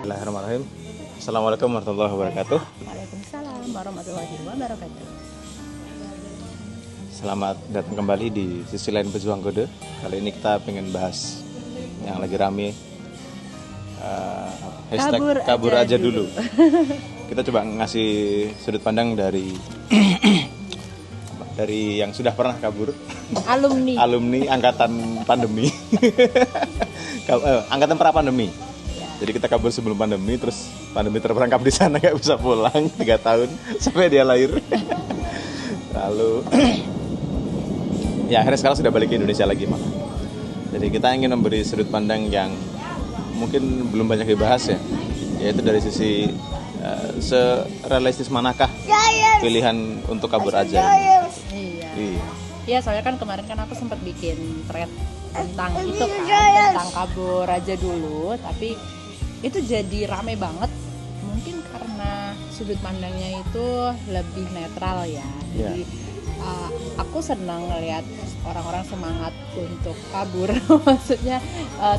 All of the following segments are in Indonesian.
Bismillahirrahmanirrahim. Assalamualaikum warahmatullahi wabarakatuh. Waalaikumsalam warahmatullahi wabarakatuh. Selamat datang kembali di sisi lain pejuang kode. Kali ini kita pengen bahas yang lagi rame, hashtag kabur aja dulu. Kita coba ngasih sudut pandang dari dari yang sudah pernah kabur, alumni angkatan pandemi, angkatan pra pandemi. Jadi kita kabur sebelum pandemi, terus pandemi terperangkap di sana, nggak bisa pulang 3 tahun sampai dia lahir. Lalu ya akhirnya sekarang sudah balik ke Indonesia lagi, Mak. Jadi kita ingin memberi sudut pandang yang mungkin belum banyak dibahas ya, yaitu dari sisi serealistis manakah pilihan untuk kabur aja. Iya, soalnya kan kemarin kan aku sempat bikin thread tentang itu kan, tentang kabur aja dulu, tapi itu jadi rame banget. Mungkin karena sudut pandangnya itu lebih netral ya. Jadi aku senang ngelihat orang-orang semangat untuk kabur, maksudnya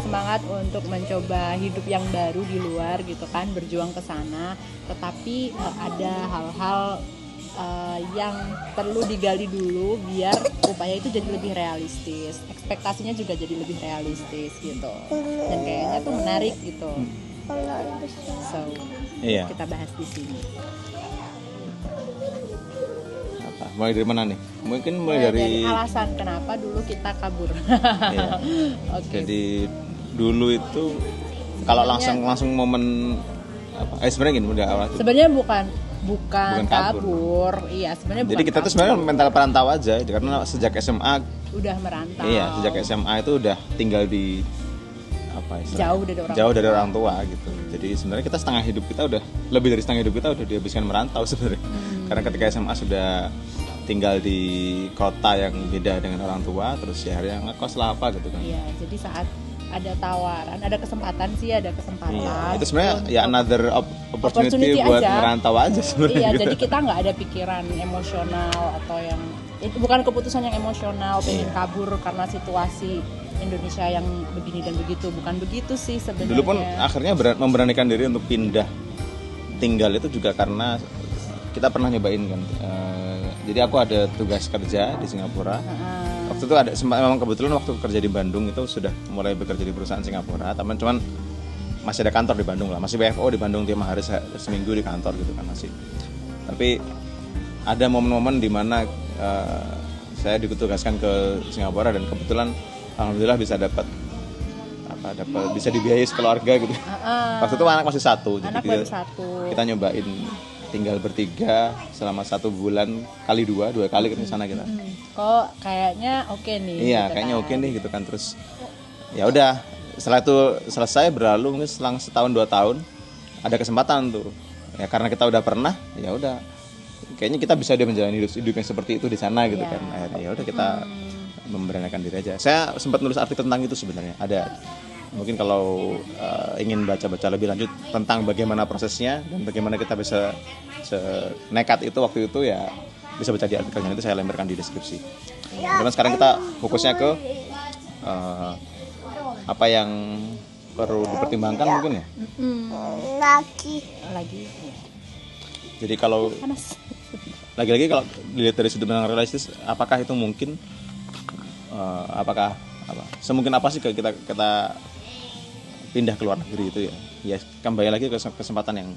semangat untuk mencoba hidup yang baru di luar gitu kan, berjuang ke sana. Tetapi ada hal-hal yang perlu digali dulu biar upaya itu jadi lebih realistis, ekspektasinya juga jadi lebih realistis gitu, dan kayaknya tuh menarik gitu. So kita bahas di sini. Mulai dari mana nih? Mungkin mulai dari alasan kenapa dulu kita kabur. Okay. Jadi dulu itu kalau langsung momen apa? Sebenarnya gini udah awal. Sebenarnya bukan kabur. Iya, sebenarnya bukan. Jadi kita tuh sebenarnya mental perantau aja, karena sejak SMA udah merantau. Iya, sejak SMA itu udah tinggal di jauh dari orang tua gitu. Jadi sebenarnya kita setengah hidup kita udah lebih dari setengah hidup kita udah dihabiskan merantau sebenarnya. Karena ketika SMA sudah tinggal di kota yang beda dengan orang tua, terus ya akhirnya ngekos lah apa gitu kan. Iya, jadi saat ada tawaran, ada kesempatan. Iya, itu sebenarnya ya another opportunity buat aja. Merantau aja sebenarnya. Iya, jadi kita nggak ada pikiran emosional atau yang itu bukan keputusan yang emosional pengen kabur karena situasi Indonesia yang begini dan begitu, bukan begitu sih sebenarnya. Dulu pun akhirnya memberanikan diri untuk pindah tinggal itu juga karena kita pernah nyobain kan. Jadi aku ada tugas kerja di Singapura. Waktu itu memang kebetulan waktu kerja di Bandung itu sudah mulai bekerja di perusahaan Singapura, cuman masih ada kantor di Bandung lah, masih WFO di Bandung tiap hari seminggu di kantor gitu kan masih. Tapi ada momen-momen di mana saya ditugaskan ke Singapura dan kebetulan alhamdulillah bisa bisa dibiayai sekeluarga gitu. Waktu itu anak masih satu, jadi kita nyobain tinggal bertiga selama 1 bulan kali dua kali ke sana kita. Kok kayaknya oke nih. Iya, gitu kayaknya oke nih gitu kan. Terus ya udah, setelah itu selesai berlalu mungkin selang 1-2 tahun ada kesempatan tuh. Ya karena kita udah pernah, ya udah. Kayaknya kita bisa menjalani hidup yang seperti itu di sana gitu kan. Akhirnya ya udah kita memberanikan diri aja. Saya sempat nulis artikel tentang itu sebenarnya. Ada mungkin kalau ingin baca-baca lebih lanjut tentang bagaimana prosesnya dan bagaimana kita bisa nekat itu waktu itu, ya bisa baca di artikelnya, itu saya lemparkan di deskripsi. Kemudian sekarang kita fokusnya ke apa yang perlu dipertimbangkan mungkin ya. Lagi. Jadi kalau lagi-lagi kalau dilihat dari sudut pandang realistis, apakah itu mungkin? Semungkin apa sih kita pindah ke luar negeri itu ya? Ya kembali lagi ke kesempatan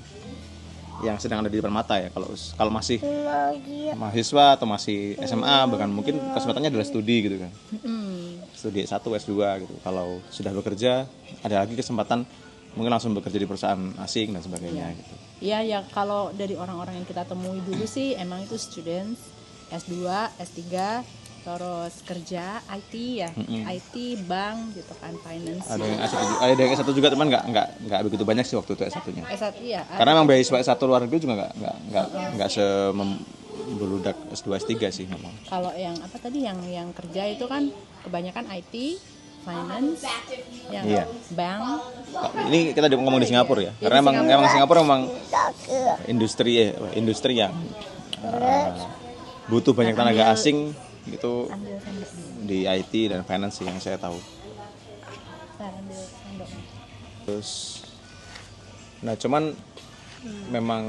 yang sedang ada di depan mata ya. Kalau masih mahasiswa atau masih SMA, bahkan mungkin kesempatannya adalah studi gitu kan. Studi S1, S2 gitu. Kalau sudah bekerja, ada lagi kesempatan mungkin langsung bekerja di perusahaan asing dan sebagainya gitu. Iya, ya kalau dari orang-orang yang kita temui dulu sih emang itu students S2, S3, terus kerja IT ya, IT, bank gitu kan, finance. Ada yang S1 juga, teman nggak begitu banyak sih waktu itu S1-nya. S1 iya. Karena memang beasiswa S1 luar negeri juga nggak membludak S2 S3 sih memang. Kalau yang apa tadi yang kerja itu kan kebanyakan IT, finance, yang bank. Ini kita ngomong di Singapura ya. Karena emang Singapura memang industri yang butuh banyak tenaga asing gitu di IT dan finance yang saya tahu. Terus Nah cuman memang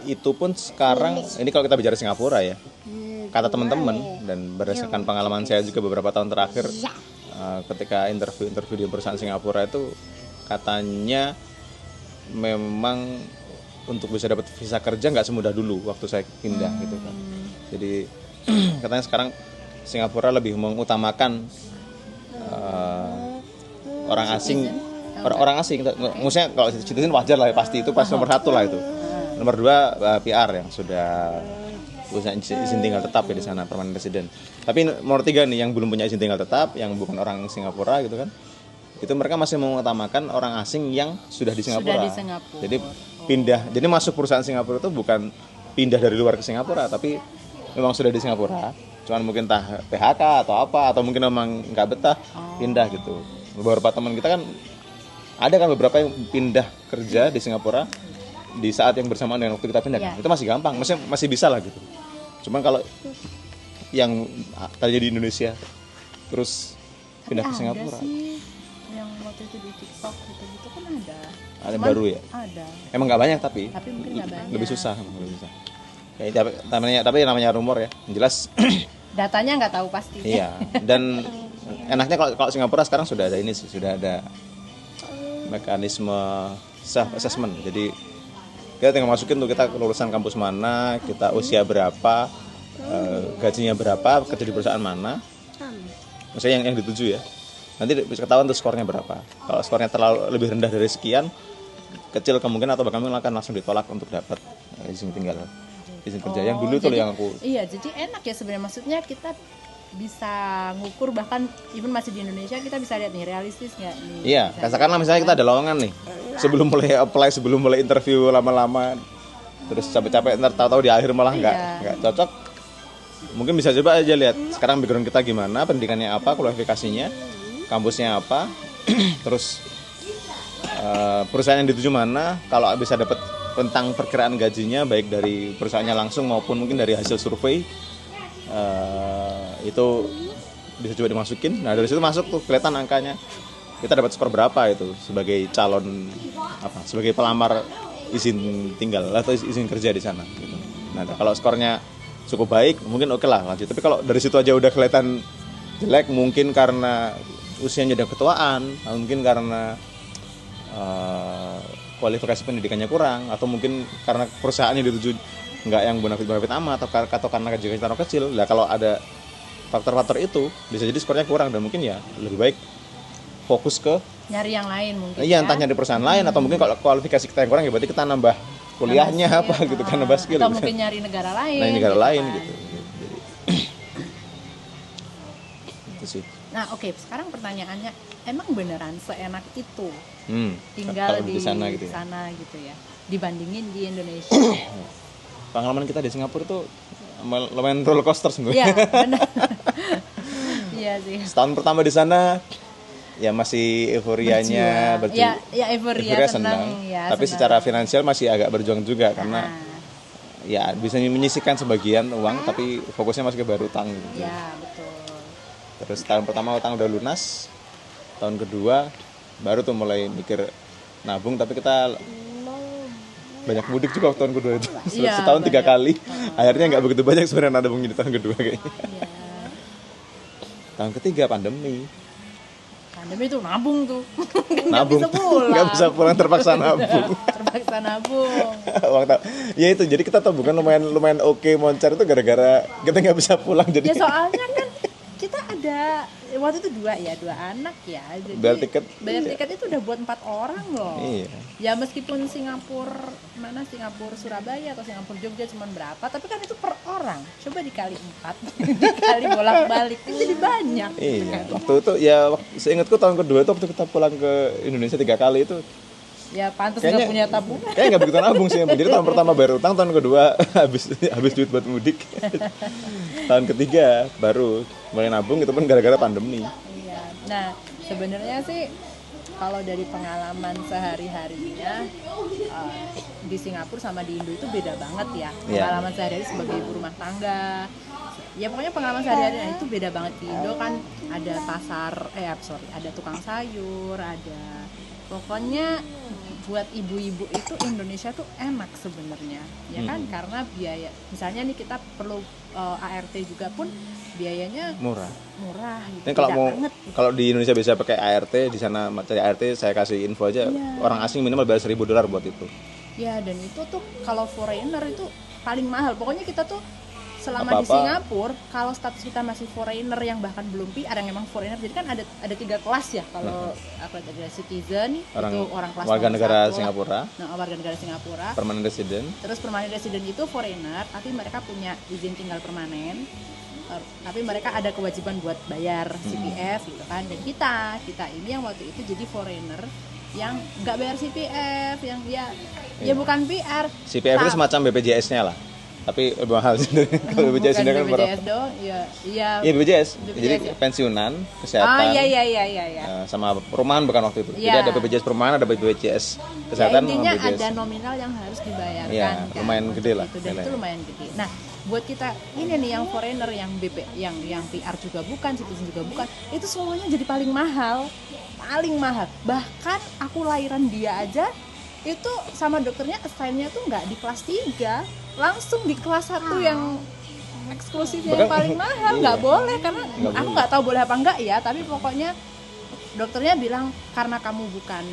itu pun sekarang ini kalau kita bicara Singapura ya, kata teman-teman dan berdasarkan pengalaman saya juga beberapa tahun terakhir ketika interview di perusahaan Singapura itu katanya memang untuk bisa dapat visa kerja nggak semudah dulu waktu saya pindah gitu kan. Jadi katanya sekarang Singapura lebih mengutamakan orang asing, orang asing. Maksudnya kalau citizen wajar lah ya, pasti itu pas nomor 1 lah itu. Nomor 2 PR yang sudah punya izin tinggal tetap ya di sana, permanent resident. Tapi nomor 3 nih yang belum punya izin tinggal tetap, yang bukan orang Singapura gitu kan. Itu mereka masih mengutamakan orang asing yang sudah di Singapura. Jadi pindah, jadi masuk perusahaan Singapura itu bukan pindah dari luar ke Singapura, tapi memang sudah di Singapura. Cuman mungkin PHK atau apa, atau mungkin memang nggak betah pindah gitu. Beberapa teman kita kan ada kan beberapa yang pindah kerja di Singapura di saat yang bersamaan dengan waktu kita pindah kan. Itu masih gampang, masih bisa lah gitu. Cuman kalau yang tadi di Indonesia terus pindah ke Singapura. Sih yang waktu itu di TikTok gitu kan ada. Ada yang baru ya? Ada. Emang nggak banyak tapi Mungkin nggak banyak. Lebih susah. Ya, tapi namanya rumor ya. Yang jelas datanya nggak tahu pasti. Iya. Dan enaknya kalau Singapura sekarang sudah ada ini sih, sudah ada mekanisme self assessment. Jadi kita tinggal masukin tuh kita kelulusan kampus mana, kita usia berapa, gajinya berapa, kerja di perusahaan mana. Maksudnya yang dituju ya. Nanti bisa ketahuan tuh skornya berapa. Kalau skornya terlalu lebih rendah dari sekian, kecil kemungkinan atau bahkan akan langsung ditolak untuk dapat izin tinggal, izin kerja. Yang dulu tuh yang aku. Iya, jadi enak ya sebenarnya. Maksudnya kita bisa ngukur, bahkan even masih di Indonesia kita bisa lihat nih realistis nggak nih. Iya, katakanlah misalnya kita ada lowongan nih, sebelum mulai apply, sebelum mulai interview lama-lama, terus capek-capek ntar tahu-tahu di akhir malah nggak cocok. Mungkin bisa coba aja lihat sekarang background kita gimana, pendidikannya apa, kualifikasinya, kampusnya apa, terus perusahaan yang dituju mana. Kalau bisa dapat tentang perkiraan gajinya baik dari perusahaannya langsung maupun mungkin dari hasil survei, itu bisa coba dimasukin. Nah dari situ masuk tuh kelihatan angkanya, kita dapat skor berapa itu sebagai calon sebagai pelamar izin tinggal atau izin kerja di sana gitu. Nah kalau skornya cukup baik mungkin oke lah lanjut. Tapi kalau dari situ aja udah kelihatan jelek, mungkin karena usianya udah ketuaan, mungkin karena kualifikasi pendidikannya kurang, atau mungkin karena perusahaannya dituju nggak yang bonafit amat, atau karena gajinya terlalu kecil. Nah kalau ada faktor-faktor itu bisa jadi skornya kurang, dan mungkin ya lebih baik fokus ke nyari yang lain mungkin. Iya, entah nyari perusahaan lain, atau mungkin kalau kualifikasi kita yang kurang ya berarti kita nambah kuliahnya gitu kan, nambah skill. Atau mungkin nyari negara lain. Nah, negara lain gitu. Itu sih. Nah, oke, sekarang pertanyaannya, emang beneran seenak itu tinggal di sana gitu ya, dibandingin di Indonesia? Pengalaman kita di Singapura tuh lumayan roller coaster sebenarnya. Iya, benar. Iya sih. Setahun pertama di sana ya masih euforianya euforia senang ya, tapi senang. Secara finansial masih agak berjuang juga karena ya bisa menyisihkan sebagian uang tapi fokusnya masih ke bayar utang gitu. Ya, betul. Terus tahun pertama utang udah lunas, tahun kedua baru tuh mulai mikir nabung, tapi kita banyak mudik juga waktu tahun kedua itu. Setahun banyak. 3 kali. Akhirnya nggak begitu banyak sebenarnya nabung di tahun kedua kayaknya. Ya. Tahun ketiga pandemi itu nabung tuh. Nabung. Nggak bisa pulang terpaksa nabung. Terpaksa nabung. Ya itu, jadi kita tuh bukan lumayan oke moncar itu gara-gara kita nggak bisa pulang jadi. Ya soalnya kan kita ada waktu itu dua anak ya, jadi bayar tiket itu udah buat 4 orang loh. Iya. Ya meskipun Singapura Surabaya atau Singapura Jogja cuma berapa, tapi kan itu per orang, coba dikali 4 dikali bolak-balik itu jadi banyak. Iya kan? Waktu itu ya seingatku tahun kedua itu waktu kita pulang ke Indonesia 3 kali itu ya pantas nggak punya tabungan. Kayaknya nggak begitu nabung sih. Jadi tahun pertama bayar utang, tahun kedua habis duit buat mudik. Tahun ketiga baru mulai nabung, itu pun gara-gara pandemi. Iya. Nah sebenarnya sih kalau dari pengalaman sehari-harinya di Singapura sama di Indo itu beda banget ya. Pengalaman sehari-hari sebagai ibu rumah tangga. Ya pokoknya pengalaman sehari-hari itu beda banget. Di Indo kan ada ada tukang sayur, ada pokoknya buat ibu-ibu itu Indonesia tuh enak sebenarnya, ya kan? Karena biaya, misalnya nih kita perlu ART juga pun biayanya Murah. gitu. Ini kalau Tidak mau banget. kalau di Indonesia bisa pakai ART, di sana cari ART, saya kasih info aja, orang asing minimal bayar $1.000 buat itu. Ya, dan itu tuh kalau foreigner itu paling mahal. Pokoknya kita tuh selama di Apa-apa. Singapura, kalau status kita masih foreigner yang bahkan belum PR, yang emang foreigner, jadi kan ada 3 kelas ya. Kalau apa, ada citizen, itu orang kelas warga nomor negara 1. Singapura, Nah, warga negara Singapura. permanent resident. Terus permanent resident itu foreigner, tapi mereka punya izin tinggal permanen. Tapi mereka ada kewajiban buat bayar CPF gitu kan. Dan kita ini yang waktu itu jadi foreigner yang nggak bayar CPF, yang ya bukan PR. CPF itu semacam BPJS-nya lah. Tapi lebih mahal sih. Kalau BPJS ini kan berapa? BPJS dong, iya. Iya BPJS. BPJS Jadi ya? pensiunan, kesehatan. Iya. Sama perumahan bukan waktu itu. Iya. Jadi ada BPJS perumahan, ada BPJS Ya, kesehatan, intinya sama BPJS. ada nominal yang harus dibayarkan. Iya, kan? lumayan gede lah Gitu, dan nilainya. itu lumayan gede. Nah, buat kita ini nih yang foreigner, yang yang PR juga bukan, citizen juga bukan, itu semuanya jadi paling mahal. Bahkan aku lahiran dia aja itu sama dokternya assign-nya tuh nggak di kelas 3, langsung di kelas 1 yang eksklusifnya yang Bahkan- paling mahal. iya. Nggak boleh, karena Nggak aku boleh. nggak tahu boleh apa enggak ya, tapi pokoknya dokternya bilang karena kamu bukan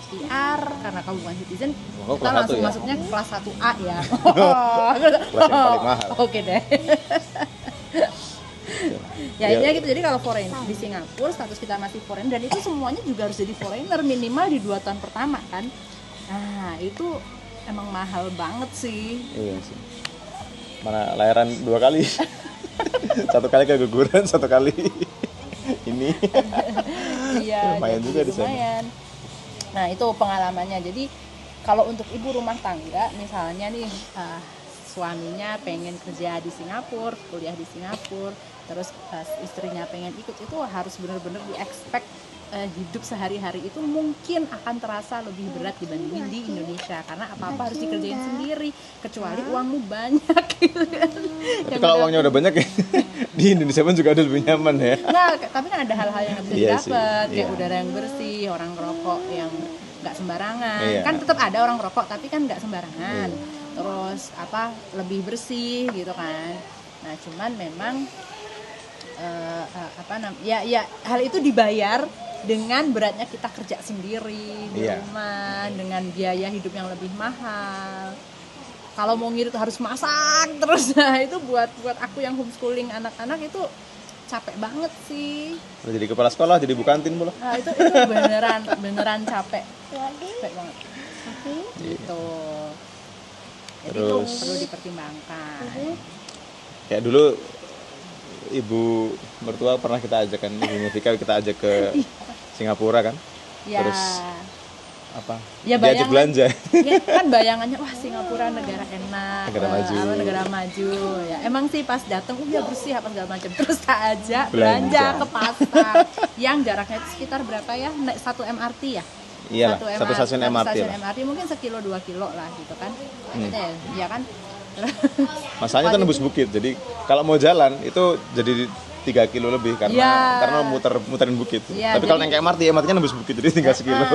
PR, karena kamu bukan citizen, Oh, kita kelas langsung 1 ya? masuknya ke kelas 1A ya. Kelas yang paling mahal. Oke deh. Ya intinya gitu. Jadi kalau foreign di Singapura status kita masih foreign, dan itu semuanya juga harus jadi foreigner minimal di 2 tahun pertama kan. Nah itu emang mahal banget sih. Iya sih. Mana lahiran 2 kali. 1 kali keguguran, 1 kali ini. Iya, Lumayan jadi juga di sana. lumayan. Nah itu pengalamannya. Jadi kalau untuk ibu rumah tangga misalnya nih, suaminya pengen kerja di Singapura, kuliah di Singapura, terus istrinya pengen ikut, itu harus benar-benar di-expect hidup sehari-hari itu mungkin akan terasa lebih berat dibandingin di Indonesia, karena apa-apa harus dikerjain sendiri, kecuali uangmu banyak gitu kan. Tapi kalau uangnya udah banyak ya, di Indonesia pun juga ada lebih nyaman ya. Nah, tapi kan ada hal-hal yang bisa Iya sih, didapat, kayak iya. udara yang bersih, orang ngerokok yang nggak sembarangan. Iya. Kan tetap ada orang ngerokok, tapi kan nggak sembarangan. Terus apa, lebih bersih gitu kan. Nah, cuman memang ya hal itu dibayar dengan beratnya kita kerja sendiri di Iya. rumah, dengan biaya hidup yang lebih mahal. Kalau mau ngirit harus masak terus. Nah, itu buat aku yang homeschooling anak-anak itu capek banget sih. Udah jadi kepala sekolah, jadi bukantin pula. Nah, itu beneran capek banget gitu. Jadi itu Terus perlu dipertimbangkan. kayak dulu ibu mertua pernah kita ajak kan, ibunya Vika kita ajak ke Singapura kan. Ya, Terus apa? Ya, Diajak bayangan- belanja. ya kan bayangannya wah Singapura negara enak, Negara maju. negara maju. Ya emang sih pas datang ya bersih apa segala macam. Terus tak aja Belanja. belanja ke pasar yang jaraknya itu sekitar berapa ya? Naik 1 MRT ya? Iyalah, satu stasiun MRT stasiun lah. MRT mungkin 1-2 kilo lah gitu kan. Ya kan? Masalahnya kan nembus bukit, jadi kalau mau jalan itu jadi 3 kilo lebih karena Ya. muterin bukit. Ya, Tapi kalau jadi- naik MRT, MRT-nya nembus bukit jadi tinggal sekilo.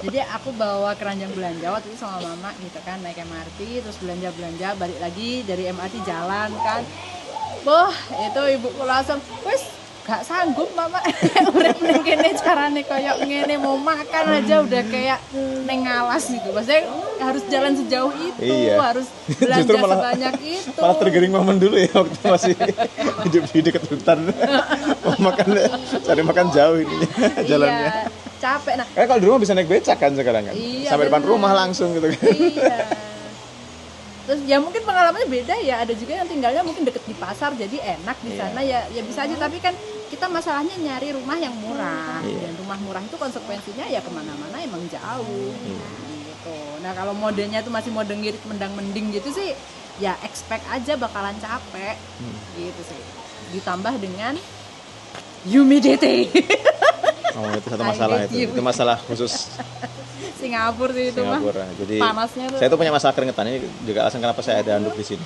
Jadi aku bawa keranjang belanja waktu itu sama mama gitu kan, naik MRT terus belanja balik lagi dari MRT jalan kan. Boh, itu ibuku langsung, "Wes, gak sanggup mama urip ning kene carane koyo ngene, mau makan aja udah kayak neng ngalas gitu." Maksudnya harus jalan sejauh itu, Iya. harus belanja Justru malah- sebanyak itu. Malah tergiring momen dulu ya waktu masih hidup di dekat hutan. Mau cari makan jauh ini jalannya. Iya, capek. Nah, Kayak kalau di rumah bisa naik becak kan sekarang kan. Iya, Sampai depan bener. rumah langsung gitu kan. iya. Terus ya mungkin pengalamannya beda ya, ada juga yang tinggalnya mungkin deket di pasar jadi enak di sana ya bisa aja, tapi kan kita masalahnya nyari rumah yang murah. Iya. Dan rumah murah itu konsekuensinya ya kemana-mana emang jauh gitu. Nah kalau modenya itu masih mode ngirit mendang mending gitu sih ya expect aja bakalan capek gitu sih, ditambah dengan humidity. Oh, itu satu I masalah hate you. itu. Itu masalah khusus Singapura sih itu mah Singapura. Jadi panasnya tuh. saya tuh punya masalah keringetan, ini juga alasan kenapa saya ada handuk di sini.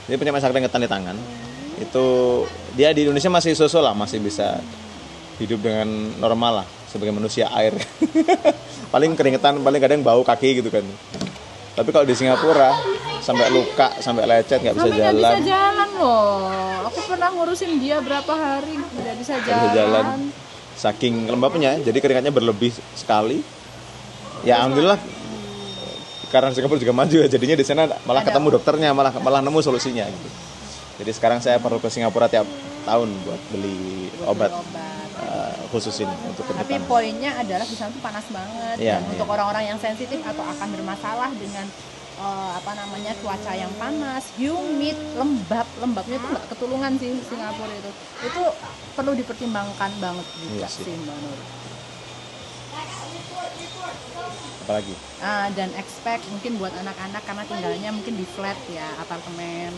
Dia punya masalah keringetan di tangan. Itu dia di Indonesia masih sosok lah, masih bisa hidup dengan normal lah. sebagai manusia air. Paling keringetan, paling kadang bau kaki gitu kan. Tapi kalau di Singapura sampai luka, sampai lecet, nggak bisa Sampai nggak jalan. bisa jalan loh. Aku pernah ngurusin dia berapa hari nggak bisa Nggak bisa jalan. jalan. Saking lembabnya, jadi keringatnya berlebih sekali. Ya alhamdulillah karena Singapura juga maju ya, jadinya di sana malah ketemu dokternya, malah nemu solusinya gitu. Jadi sekarang saya perlu ke Singapura tiap tahun buat beli obat khusus ini untuk Tapi keringetan. poinnya adalah di sana tuh panas banget. Iya, Dan untuk iya. orang-orang yang sensitif atau akan bermasalah dengan cuaca yang panas, humid, lembabnya tuh nggak ketulungan sih Singapura itu perlu dipertimbangkan banget juga Iya sih. sih menurut. Apalagi Dan expect mungkin buat anak-anak karena tinggalnya mungkin di flat ya, apartemen,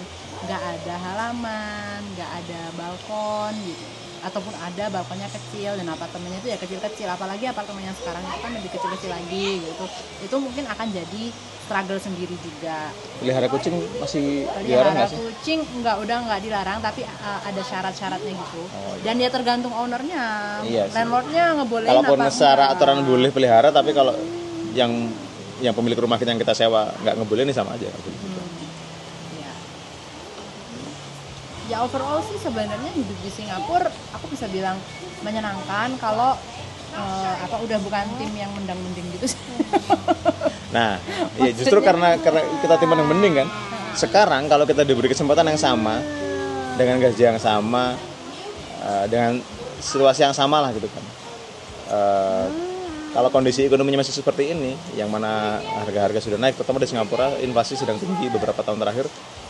nggak ada halaman, nggak ada balkon gitu, ataupun ada balkonnya kecil dan apartemennya itu ya kecil-kecil, apalagi apartemen yang sekarang itu kan lebih kecil-kecil lagi gitu, itu mungkin akan jadi struggle sendiri juga. pelihara kucing masih dilarang Pelihara nggak sih? kucing udah nggak dilarang, tapi ada syarat-syaratnya gitu. Oh, iya. Dan dia tergantung ownernya, Iya sih. landlordnya ngebolehin Kalaupun apa secara enggak. aturan boleh pelihara, tapi kalau yang pemilik rumah kita yang kita sewa nggak ngebolehin, ini sama aja. Ya. Ya overall sih sebenarnya hidup di Singapura aku bisa bilang menyenangkan kalau udah bukan tim yang mendang-mending gitu sih. Nah, ya justru karena kita tim yang mending kan. Sekarang kalau kita diberi kesempatan yang sama, dengan gaji yang sama, dengan situasi yang sama lah gitu kan. Kalau kondisi ekonominya masih seperti ini, yang mana harga-harga sudah naik, terutama di Singapura, inflasi sedang tinggi beberapa tahun terakhir.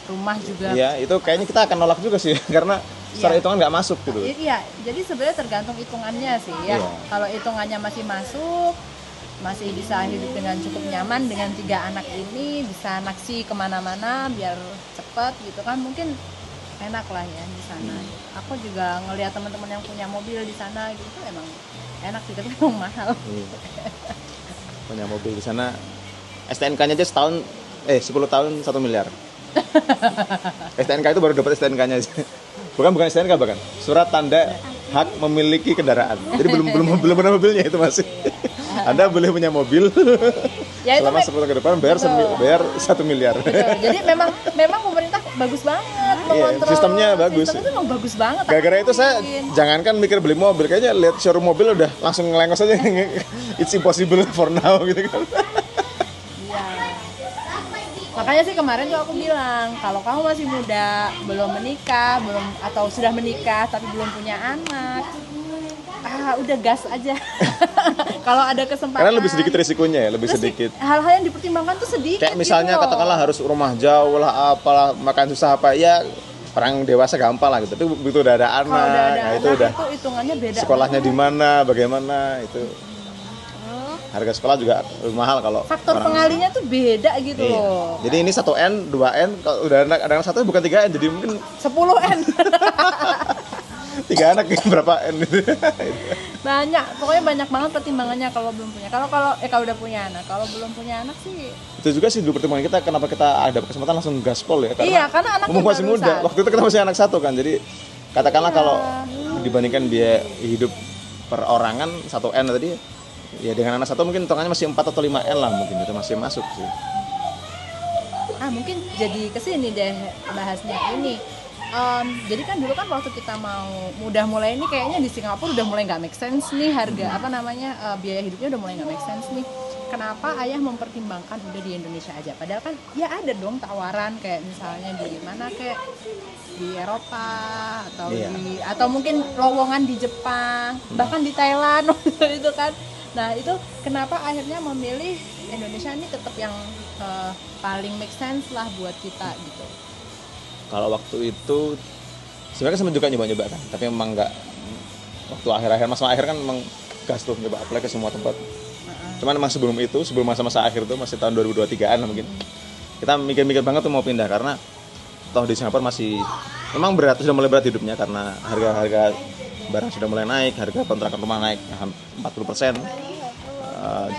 Rumah juga. Iya, itu kayaknya kita akan nolak juga sih, karena secara hitungan nggak masuk gitu. Iya, jadi sebenarnya tergantung hitungannya sih ya. Iya. Kalau hitungannya masih masuk, masih bisa hidup dengan cukup nyaman dengan 3 anak ini, bisa naksi kemana-mana biar cepet gitu kan, mungkin enak lah ya di sana. Aku juga ngelihat teman-teman yang punya mobil di sana gitu, emang enak sih, tapi emang mahal. Iya. Punya mobil di sana, STNK-nya aja 10 tahun 1 miliar. STNK itu baru dapat STNK-nya aja. Bukan STNK, bahkan surat tanda hak memiliki kendaraan. Jadi belum pernah mobilnya itu masih. Anda boleh punya mobil Ya, itu selama 10 tahun ke depan bayar 1 miliar. Betul. Jadi memang pemerintah bagus banget mengontrol. Sistemnya bagus. Sistem itu memang bagus banget. Gara-gara itu saya Mungkin. jangankan mikir beli mobil, kayaknya lihat showroom mobil udah langsung ngelengos aja. It's impossible for now gitu kan. Iya. Makanya sih kemarin tuh aku bilang, kalau kamu masih muda, belum menikah, atau sudah menikah tapi belum punya anak, udah gas aja. Kalau ada kesempatan. Karena lebih sedikit risikonya ya, lebih Terus sedikit. hal-hal yang dipertimbangkan tuh sedikit. Kayak misalnya gitu loh. katakanlah harus rumah jauh lah, apalah, makan susah apa ya, orang dewasa gampang lah gitu. Tapi begitu udah ada anak, Kalau udah ada nah itu anak udah itu hitungannya beda. sekolahnya di mana, bagaimana itu. Harga sekolah juga lebih mahal kalau Faktor orang- pengalinya tuh beda gitu Iya. loh. Jadi ini 1N, 2N, kalau udah ada anak 1 bukan 3N, jadi mungkin 10N. 3 anak berapa N gitu. Banyak, pokoknya banyak banget pertimbangannya kalau belum punya. Kalau udah punya anak, kalau belum punya anak sih. Itu juga sih dulu pertimbangan kita, kenapa kita ada kesempatan langsung gaspol ya, Iya, karena anaknya mumpung masih baru muda. satu. Waktu itu kita masih anak 1 kan, jadi katakanlah kalau dibandingkan biaya hidup perorangan 1N tadi, ya dengan anak 1 mungkin hitungannya masih 4 atau 5N lah, mungkin itu masih masuk sih. Mungkin jadi kesini deh bahasnya ini. Jadi kan dulu kan waktu kita udah mulai ini kayaknya di Singapura udah mulai nggak make sense nih harga biaya hidupnya udah mulai nggak make sense nih. Kenapa ayah mempertimbangkan udah di Indonesia aja? Padahal kan ya ada dong tawaran kayak misalnya di mana kayak di Eropa atau Iya. atau mungkin lowongan di Jepang, bahkan di Thailand waktu itu kan. Nah itu kenapa akhirnya memilih Indonesia ini tetap yang paling make sense lah buat kita gitu. Kalau waktu itu sebenarnya sempat juga nyoba-nyoba kan, tapi emang nggak, waktu masa akhir kan emang gas tuh nyoba apply ke semua tempat. Cuman emang sebelum masa-masa akhir tuh masih tahun 2023an mungkin, kita mikir-mikir banget tuh mau pindah, karena toh di Singapura masih memang sudah mulai berat hidupnya karena harga-harga barang sudah mulai naik, harga kontrakan rumah naik 40%.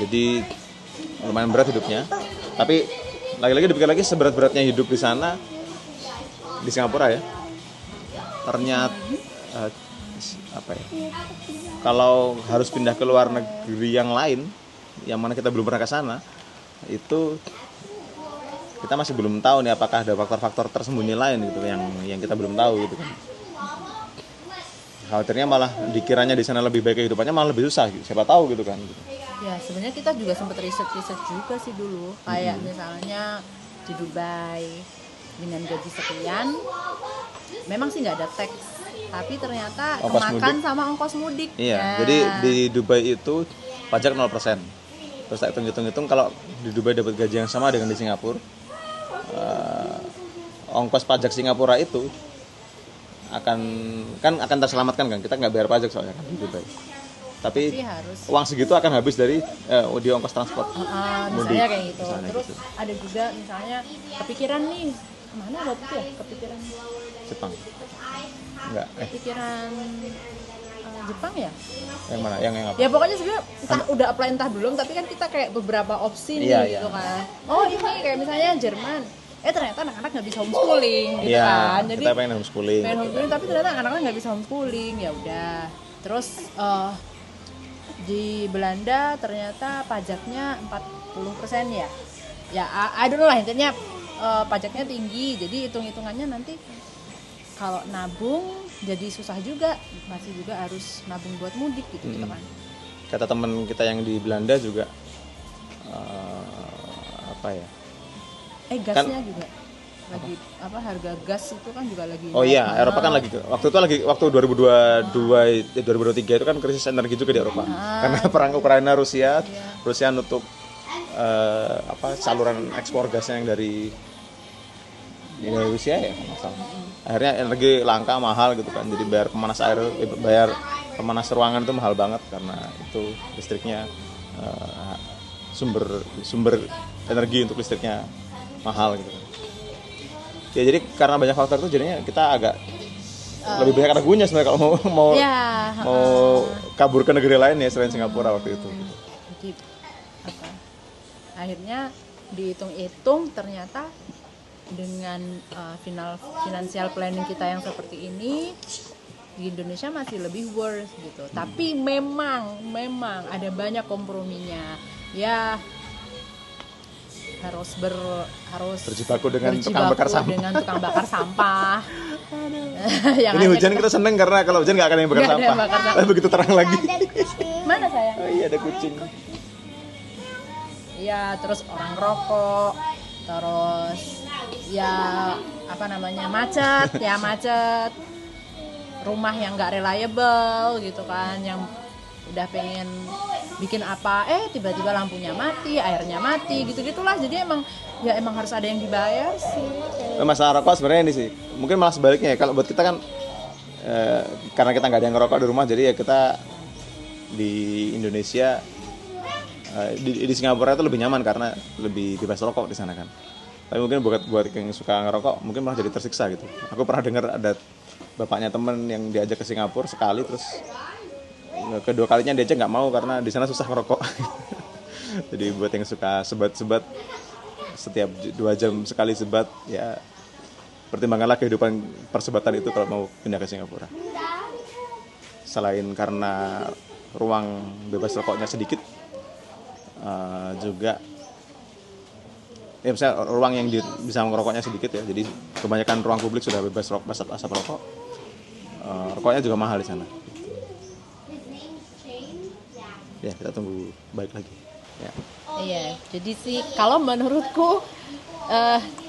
Jadi lumayan berat hidupnya. Tapi lagi-lagi dipikir lagi, seberat-beratnya hidup di sana, di Singapura ya, ternyata apa ya, kalau harus pindah ke luar negeri yang lain, yang mana kita belum pernah ke sana, itu kita masih belum tahu nih apakah ada faktor-faktor tersembunyi lain gitu yang kita belum tahu gitu kan. Khawatirnya malah dikiranya di sana lebih baik kehidupannya, malah lebih susah gitu. Siapa tahu gitu kan. Ya sebenarnya kita juga sempat riset juga sih dulu, kayak misalnya di Dubai dengan gaji sekian, memang sih nggak ada tax, tapi ternyata Ongkos kemakan mudik. sama ongkos mudik. Iya, Ya. jadi di Dubai itu pajak 0%. Terus tak hitung-hitung kalau di Dubai dapat gaji yang sama dengan di Singapura, ongkos pajak Singapura itu akan terselamatkan kan, kita nggak bayar pajak soalnya kan di Dubai. Tapi harus uang segitu akan habis dari di ongkos transport. misalnya kayak gitu. Misalnya Terus gitu. ada juga misalnya kepikiran nih, mana waktu itu ya kepikiran Jepang. Enggak, kepikiran Jepang ya? yang mana? Yang apa? Ya pokoknya sebenarnya entah udah apply entah belum, tapi kan kita kayak beberapa opsi nih Iya, gitu iya. kan. Oh ini kayak misalnya Jerman, ternyata anak-anak nggak bisa homeschooling gitu Iya, kan. Jadi kita pengen homeschooling. tapi ternyata anak-anak nggak bisa homeschooling, ya udah. Terus di Belanda ternyata pajaknya 40% ya. Ya I don't know lah, intinya pajaknya tinggi. Jadi hitung-hitungannya nanti kalau nabung jadi susah juga, masih juga harus nabung buat mudik gitu kan. Kata teman kita yang di Belanda juga apa ya? Gasnya juga lagi harga gas itu kan juga lagi Oh naik iya, banget. Eropa kan waktu 2022 itu kan krisis energi juga di Eropa. Karena perang Ukraina Rusia nutup saluran ekspor gasnya yang dari Rusia ya, masalah. Akhirnya energi langka, mahal gitu kan. Jadi bayar pemanas ruangan itu mahal banget karena itu listriknya sumber energi untuk listriknya mahal gitu kan. Ya jadi karena banyak faktor itu jadinya kita agak lebih banyak ragunya sebenarnya kalau mau kabur ke negeri lain ya selain Singapura waktu itu. Jadi akhirnya dihitung-hitung ternyata dengan financial planning kita yang seperti ini di Indonesia masih lebih worse gitu. Tapi memang ada banyak komprominya. Ya harus berjibaku dengan tukang bakar sampah. Dengan tukang bakar sampah. Ini hujan kita seneng karena kalau hujan nggak akan yang bakar sampah. Tapi begitu terang lagi. Mana sayang? Oh iya, ada kucing. Iya, terus orang rokok, terus ya macet, rumah yang nggak reliable gitu kan, yang udah pengen bikin apa tiba-tiba lampunya mati, airnya mati, gitu-gitulah. Jadi emang harus ada yang dibayar sih. Masalah rokok sebenarnya ini sih mungkin malah sebaliknya ya. Kalau buat kita kan karena kita nggak ada yang ngerokok di rumah, jadi ya kita di Indonesia di Singapura itu lebih nyaman karena lebih bebas rokok di sana kan. Tapi mungkin buat yang suka ngerokok mungkin malah jadi tersiksa gitu. Aku pernah dengar ada bapaknya temen yang diajak ke Singapura sekali, terus kedua kalinya diajak nggak mau karena di sana susah ngerokok. Jadi buat yang suka sebat-sebat setiap 2 jam sekali sebat, ya pertimbangkanlah kehidupan persebatan itu kalau mau pindah ke Singapura. Selain karena ruang bebas rokoknya sedikit, juga ya misalnya ruang yang bisa merokoknya sedikit ya, jadi kebanyakan ruang publik sudah bebas asap rokok. Rokoknya juga mahal di sana. Ya kita tunggu baik lagi ya. Iya, jadi sih kalau menurutku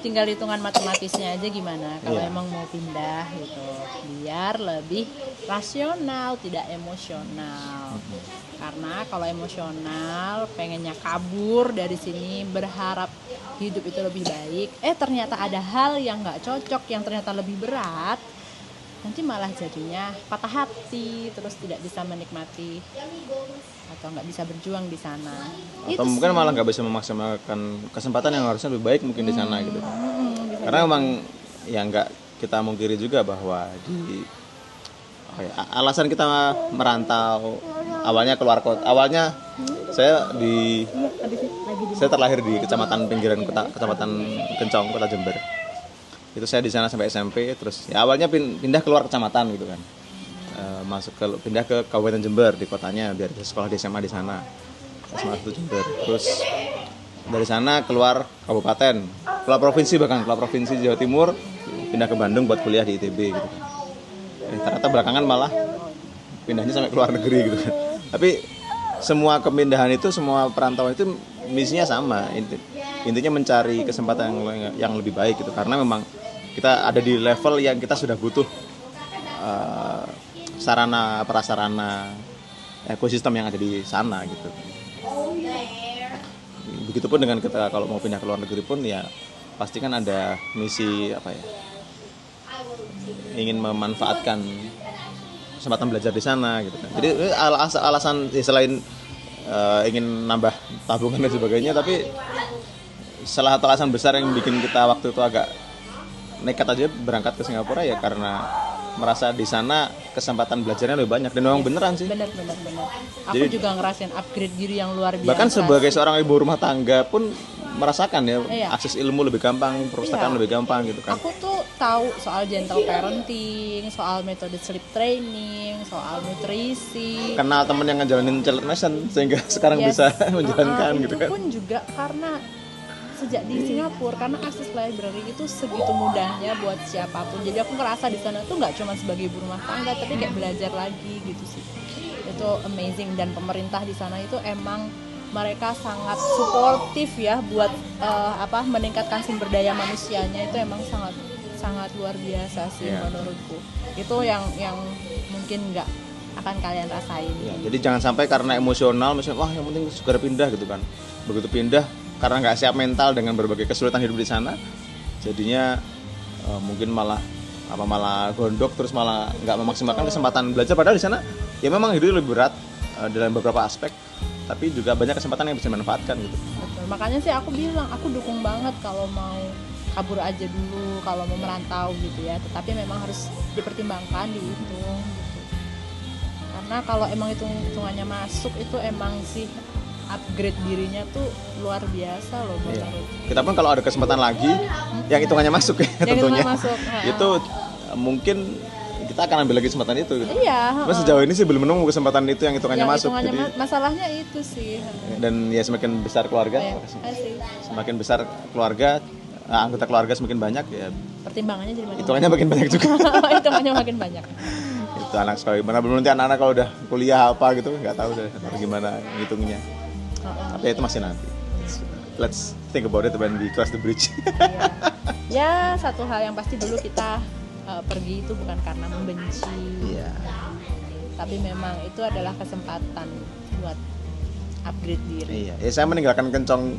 tinggal hitungan matematisnya aja gimana kalau emang mau pindah gitu, biar lebih rasional, tidak emosional. Karena kalau emosional pengennya kabur dari sini, berharap hidup itu lebih baik, ternyata ada hal yang nggak cocok, yang ternyata lebih berat, nanti malah jadinya patah hati, terus tidak bisa menikmati atau nggak bisa berjuang di sana. Atau mungkin malah nggak bisa memaksimalkan kesempatan yang harusnya lebih baik mungkin di sana gitu. Karena memang ya nggak kita mungkiri juga bahwa alasan kita merantau awalnya keluar kota. Awalnya saya terlahir di kecamatan pinggiran kecamatan Kencong, Kota Jember. Itu saya di sana sampai SMP, terus ya awalnya pindah keluar kecamatan gitu kan. pindah ke Kabupaten Jember di kotanya biar bisa sekolah di SMA di sana. SMA 1 Jember. Terus dari sana keluar kabupaten, keluar provinsi Jawa Timur, pindah ke Bandung buat kuliah di ITB gitu kan. Ternyata belakangan malah pindahnya sampai keluar negeri gitu kan. Tapi semua kemindahan itu, semua perantauan itu misinya sama. Intinya mencari kesempatan yang lebih baik gitu. Karena memang kita ada di level yang kita sudah butuh sarana prasarana ekosistem yang ada di sana gitu. Begitupun dengan kita kalau mau pindah ke luar negeri pun ya pasti kan ada misi ingin memanfaatkan kesempatan belajar di sana gitu kan. Jadi alasan selain ingin nambah tabungan dan sebagainya, tapi salah satu alasan besar yang bikin kita waktu itu agak nekat aja berangkat ke Singapura ya karena merasa di sana kesempatan belajarnya lebih banyak dan memang beneran sih. Bener. Aku jadi, juga ngerasain upgrade diri yang luar biasa. Bahkan sebagai seorang ibu rumah tangga pun merasakan ya akses ilmu lebih gampang, perpustakaan lebih gampang gitu kan. Aku tuh tahu soal gentle parenting, soal metode sleep training, soal nutrisi. Kenal temen yang ngejalanin child medicine sehingga sekarang bisa menjalankan gitu kan. Itu pun juga karena sejak di Singapura, karena akses library itu segitu mudahnya buat siapapun. Jadi aku ngerasa di sana tuh nggak cuma sebagai ibu rumah tangga, tapi kayak belajar lagi gitu sih. Itu amazing, dan pemerintah di sana itu emang mereka sangat suportif ya buat meningkatkan sumber daya manusianya. Itu emang sangat luar biasa sih menurutku. Itu yang mungkin nggak akan kalian rasain. Ya, jadi jangan sampai karena emosional misalnya wah yang penting segera pindah gitu kan. Begitu pindah karena nggak siap mental dengan berbagai kesulitan hidup di sana, jadinya mungkin malah gondok terus malah nggak memaksimalkan kesempatan belajar. Padahal di sana ya memang hidup lebih berat dalam beberapa aspek, tapi juga banyak kesempatan yang bisa dimanfaatkan gitu. Betul. Makanya sih aku bilang aku dukung banget kalau mau kabur aja dulu, kalau mau merantau gitu ya. Tetapi memang harus dipertimbangkan, dihitung gitu. Karena kalau emang hitungannya masuk itu emang sih upgrade dirinya tuh luar biasa loh menurut. Kita pun kalau ada kesempatan lagi yang hitungannya masuk ya tentunya. Itu mungkin kita akan ambil lagi kesempatan itu gitu. Iya. Tapi sejauh ini sih belum menemu kesempatan itu yang hitungannya masuk. Jadi masalahnya itu sih. Dan ya semakin besar keluarga, semakin besar keluarga, anggota keluarga semakin banyak ya. Pertimbangannya jadi makin hitungannya makin banyak juga. Hitungannya makin banyak. Itu anak sekolah gimana, belum nanti anak-anak kalau udah kuliah apa gitu nggak tahu deh gimana ngitungnya. Tapi itu masih nanti. Let's think about it when we cross the bridge. Ya, satu hal yang pasti dulu kita pergi itu bukan karena membenci. Iya. Tapi memang itu adalah kesempatan buat upgrade diri. Iya. Ya, saya meninggalkan Kencong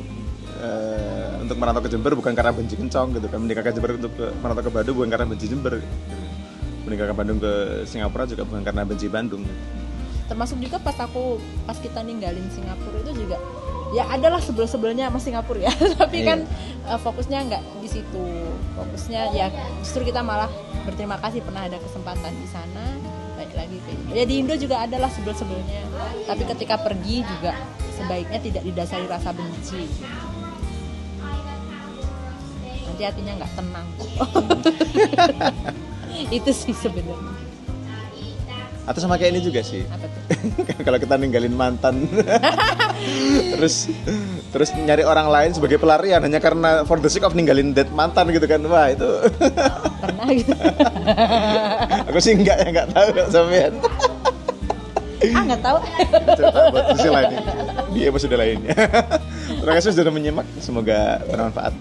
untuk merantau ke Jember bukan karena benci Kencong gitu kan. Meninggalkan Jember untuk merantau ke Bandung bukan karena benci Jember. Meninggalkan Bandung ke Singapura juga bukan karena benci Bandung. Termasuk juga pas kita ninggalin Singapura itu juga ya adalah sebelnya sama Singapura ya. Tapi kan fokusnya nggak di situ. Fokusnya ya justru kita malah berterima kasih pernah ada kesempatan di sana. Baik lagi ya di Indo juga adalah sebelnya. Tapi ketika pergi juga sebaiknya tidak didasari rasa benci. Nanti hatinya nggak tenang. Itu sih sebenarnya. Atau sama kayak ini juga sih. Apa tuh? Kalau kita ninggalin mantan terus nyari orang lain sebagai pelarian hanya karena for the sake of ninggalin dead mantan gitu kan. Wah itu pernah gitu. Aku sih nggak tahu sampean. Nggak tahu. Cerita buat sisi lain di episode lainnya. Terima kasih sudah menyimak, semoga bermanfaat.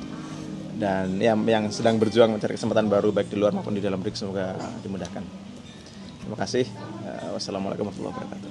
Dan yang sedang berjuang mencari kesempatan baru baik di luar maupun di dalam negeri semoga dimudahkan. Terima kasih. Wassalamualaikum warahmatullahi wabarakatuh.